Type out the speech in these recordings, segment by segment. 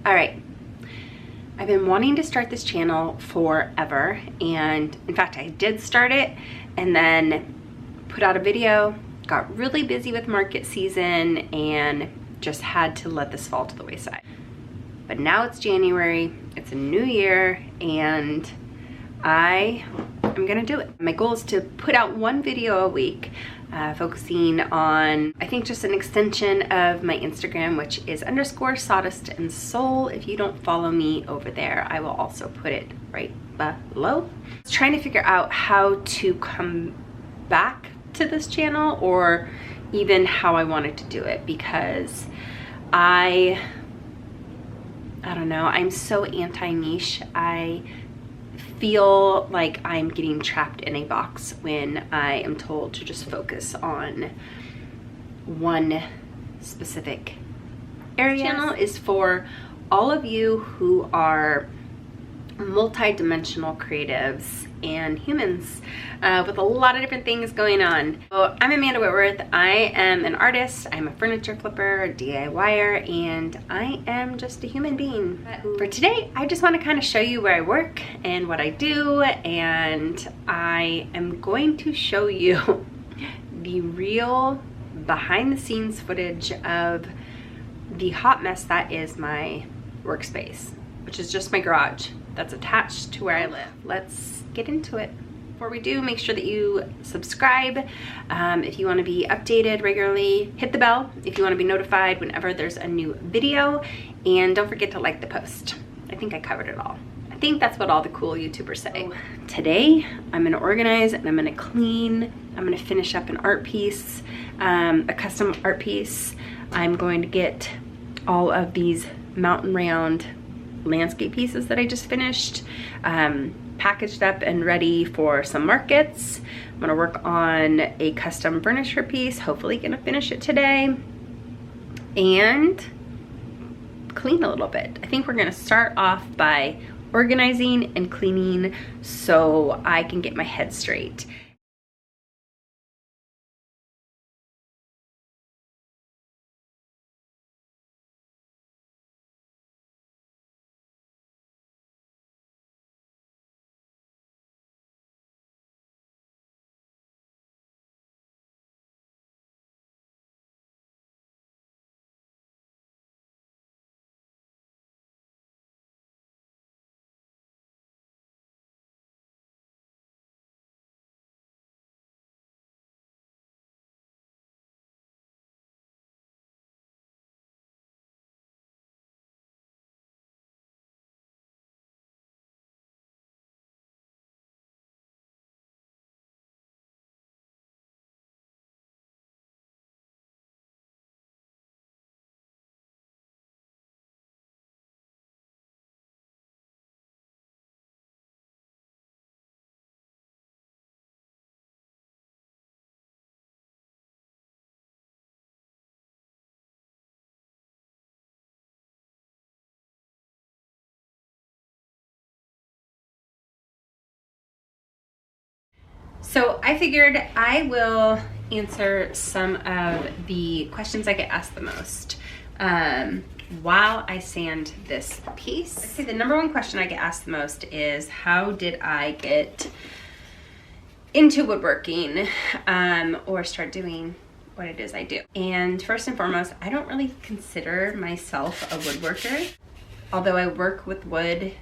All right, I've been wanting to start this channel forever, and in fact I did start it and then put out a video, got really busy with market season, and just had to let this fall to the wayside. But now it's January, it's a new year, and I'm gonna do it. My goal is to put out one video a week, focusing on, I think, just an extension of my Instagram, which is _sawdust&soul. If you don't follow me over there, I will also put it right below. I was trying to figure out how to come back to this channel, or even how I wanted to do it, because I don't know, I'm so anti-niche. I feel like I'm getting trapped in a box when I am told to just focus on one specific area. This channel is for all of you who are multi-dimensional creatives and humans with a lot of different things going on. So I'm Amanda Whitworth. I am an artist, I'm a furniture flipper, a DIYer, and I am just a human being. For today, I just want to kind of show you where I work and what I do, and I am going to show you the real behind the scenes footage of the hot mess that is my workspace, which is just my garage that's attached to where I live. Let's get into it. Before we do, make sure that you subscribe if you want to be updated regularly. Hit the bell if you want to be notified whenever there's a new video, and don't forget to like the post. I think I covered it all. I think that's what all the cool YouTubers say. Today, I'm gonna organize and I'm gonna clean. I'm gonna finish up an art piece, a custom art piece. I'm going to get all of these mountain round landscape pieces that I just finished packaged up and ready for some markets. I'm gonna work on a custom furniture piece, hopefully gonna finish it today, and clean a little bit. I think we're gonna start off by organizing and cleaning so I can get my head straight. So I figured I will answer some of the questions I get asked the most while I sand this piece. I'd say the number one question I get asked the most is, how did I get into woodworking or start doing what it is I do? And first and foremost, I don't really consider myself a woodworker. Although I work with wood,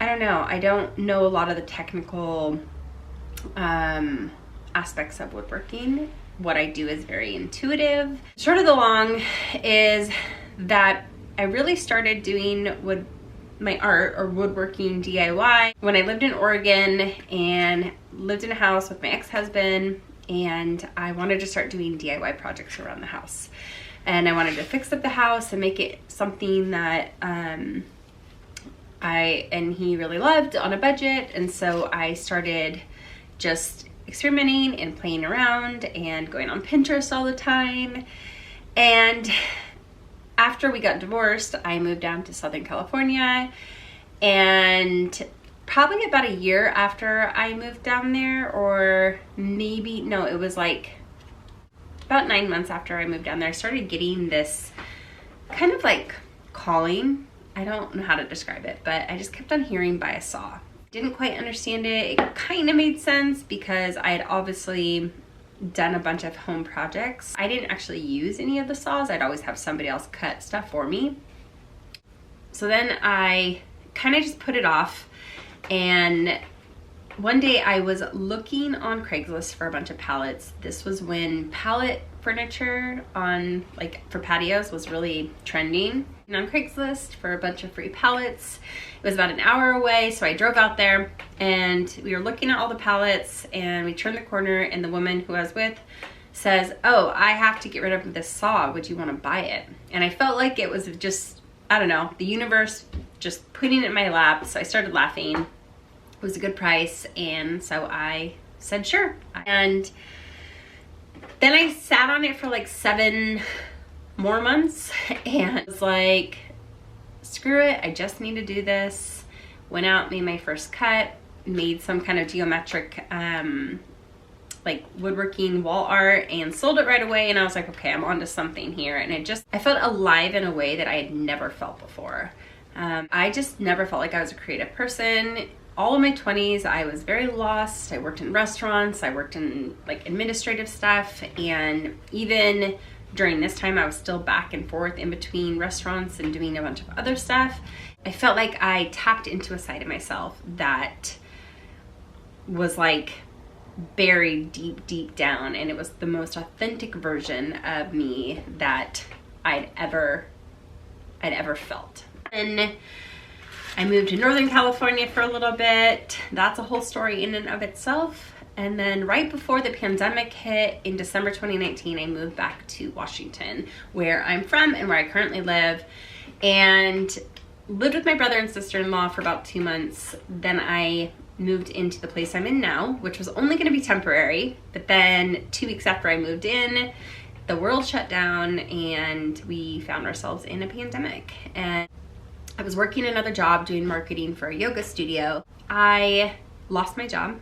I don't know. I don't know a lot of the technical aspects of woodworking. What I do is very intuitive. Short of the long is that I really started doing my art or woodworking DIY when I lived in Oregon and lived in a house with my ex-husband, and I wanted to start doing DIY projects around the house. And I wanted to fix up the house and make it something that he really loved on a budget. And so I started just experimenting and playing around and going on Pinterest all the time. And after we got divorced, I moved down to Southern California, and probably about a year after I moved down there, or maybe, no, it was like about 9 months after I moved down there, I started getting this kind of like calling. I don't know how to describe it, but I just kept on hearing buy a saw. Didn't quite understand it. It kind of made sense because I had obviously done a bunch of home projects. I didn't actually use any of the saws. I'd always have somebody else cut stuff for me. So then I kind of just put it off, and one day I was looking on Craigslist for a bunch of pallets. This was when pallet furniture on for patios was really trending. And on Craigslist for a bunch of free pallets. It was about an hour away, so I drove out there and we were looking at all the pallets, and we turned the corner and the woman who I was with says, "Oh, I have to get rid of this saw. Would you want to buy it?" And I felt like it was just, I don't know, the universe just putting it in my lap. So I started laughing. It was a good price, and so I said sure. And then I sat on it for like 7 more months and was like, screw it, I just need to do this. Went out, made my first cut, made some kind of geometric woodworking wall art, and sold it right away. And I was like, okay, I'm onto something here. And I felt alive in a way that I had never felt before. I just never felt like I was a creative person. All of my 20s, I was very lost. I worked in restaurants, I worked in administrative stuff, and even during this time, I was still back and forth in between restaurants and doing a bunch of other stuff. I felt like I tapped into a side of myself that was buried deep, deep down, and it was the most authentic version of me that I'd ever felt. And I moved to Northern California for a little bit. That's a whole story in and of itself. And then right before the pandemic hit in December 2019, I moved back to Washington, where I'm from and where I currently live, and lived with my brother and sister-in-law for about 2 months. Then I moved into the place I'm in now, which was only going to be temporary. But then 2 weeks after I moved in, the world shut down and we found ourselves in a pandemic. And I was working another job doing marketing for a yoga studio. I lost my job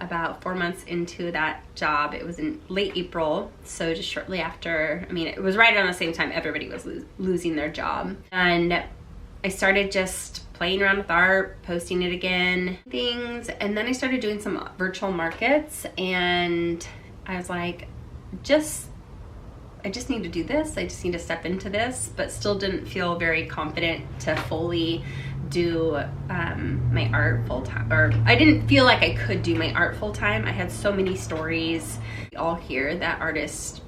about 4 months into that job. It was in late April, so just shortly after, it was right around the same time everybody was losing their job. And I started just playing around with art, posting it again, things, and then I started doing some virtual markets, and I was like, I just need to do this. I just need to step into this, but still didn't feel very confident to fully do my art full-time, or I didn't feel like I could do my art full-time. I had so many stories. We all hear that artists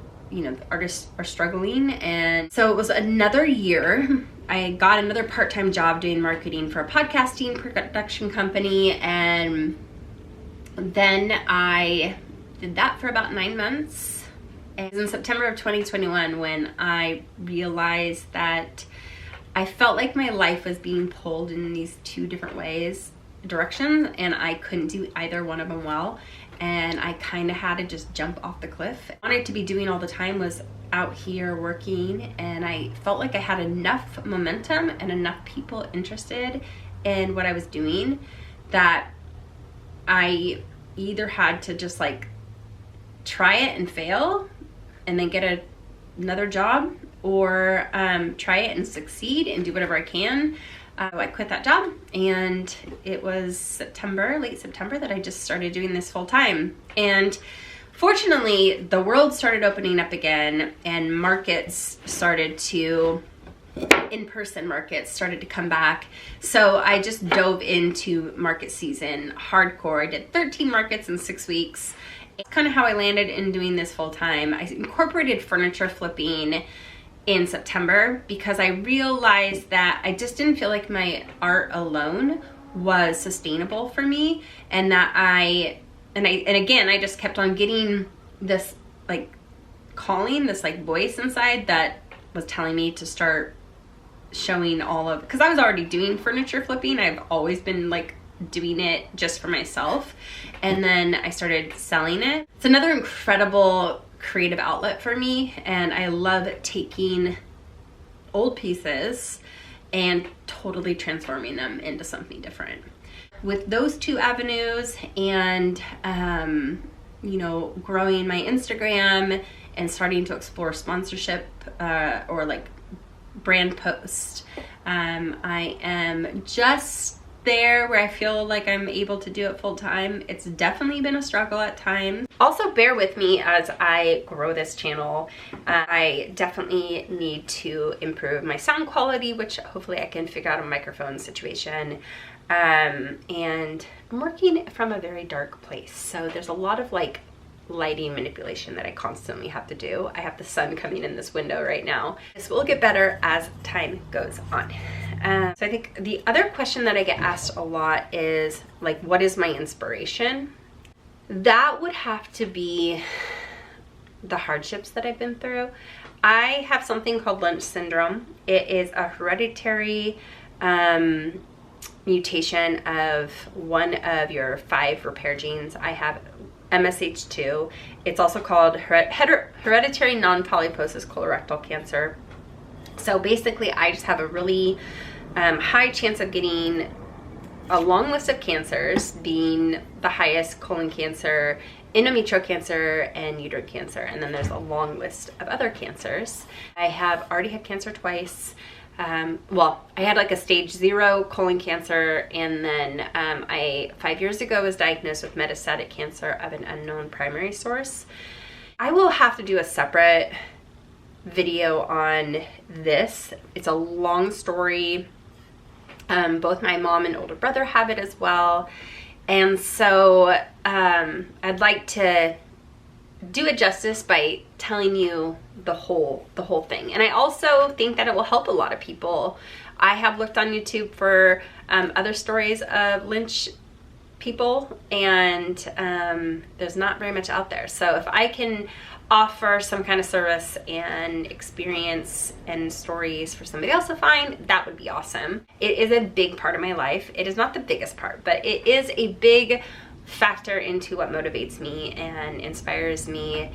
are struggling, and so it was another year. I got another part-time job doing marketing for a podcasting production company, and then I did that for about 9 months. It was in September of 2021 when I realized that I felt like my life was being pulled in these 2 different directions, and I couldn't do either one of them well. And I kind of had to just jump off the cliff. What I wanted to be doing all the time was out here working, and I felt like I had enough momentum and enough people interested in what I was doing that I either had to just try it and fail and then get another job, or try it and succeed and do whatever I can. I quit that job, and it was late September, that I just started doing this full time. And fortunately, the world started opening up again, and in-person markets started to come back. So I just dove into market season hardcore. I did 13 markets in 6 weeks. It's kind of how I landed in doing this full time. I incorporated furniture flipping in September because I realized that I just didn't feel like my art alone was sustainable for me, and that I just kept on getting this calling, this voice inside that was telling me to start showing because I was already doing furniture flipping. I've always been doing it just for myself, and then I started selling it. It's another incredible creative outlet for me, and I love taking old pieces and totally transforming them into something different. With those 2 avenues, and growing my Instagram and starting to explore sponsorship or brand post, I am just there where I feel like I'm able to do it full time. It's definitely been a struggle at times. Also bear with me as I grow this channel. I definitely need to improve my sound quality, which hopefully I can figure out a microphone situation. And I'm working from a very dark place, so there's a lot of like lighting manipulation that I constantly have to do. I have the sun coming in this window right now. This will get better as time goes on. So I think the other question that I get asked a lot is like, what is my inspiration? That would have to be the hardships that I've been through. I have something called Lynch syndrome. It is a hereditary mutation of one of your 5 repair genes. I have MSH2. It's also called hereditary non-polyposis colorectal cancer. So basically, I just have a really high chance of getting a long list of cancers, being the highest colon cancer, endometrial cancer, and uterine cancer. And then there's a long list of other cancers. I have already had cancer twice. Well, I had like a stage 0 colon cancer, and then I 5 years ago was diagnosed with metastatic cancer of an unknown primary source. I will have to do a separate video on this. It's a long story. Both my mom and older brother have it as well. And so I'd like to do it justice by telling you the whole thing. And I also think that it will help a lot of people. I have looked on YouTube for other stories of Lynch people, and there's not very much out there. So if I can offer some kind of service and experience and stories for somebody else to find, that would be awesome. It is a big part of my life. It is not the biggest part, but it is a big factor into what motivates me and inspires me.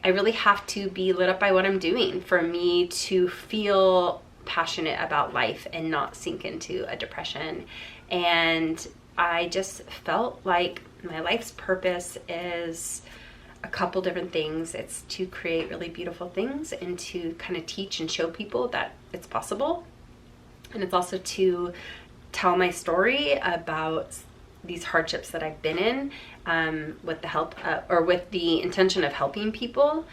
I really have to be lit up by what I'm doing for me to feel passionate about life and not sink into a depression. And I just felt like my life's purpose is a couple different things. It's to create really beautiful things and to kind of teach and show people that it's possible. And it's also to tell my story about these hardships that I've been in with the help or with the intention of helping people.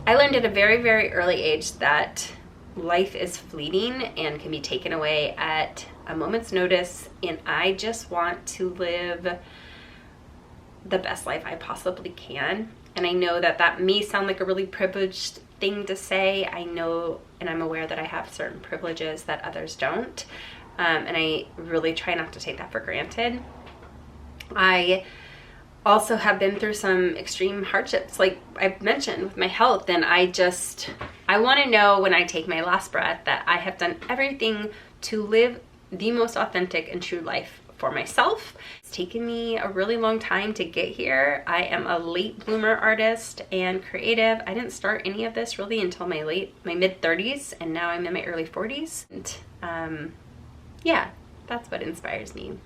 I learned at a very, very early age that life is fleeting and can be taken away at a moment's notice, and I just want to live the best life I possibly can. And I know that that may sound like a really privileged thing to say. I know and I'm aware that I have certain privileges that others don't, and I really try not to take that for granted. I also have been through some extreme hardships, like I've mentioned, with my health, and I want to know when I take my last breath that I have done everything to live the most authentic and true life for myself. It's taken me a really long time to get here. I am a late bloomer artist and creative. I didn't start any of this really until my mid 30s, and now I'm in my early 40s. And yeah, that's what inspires me.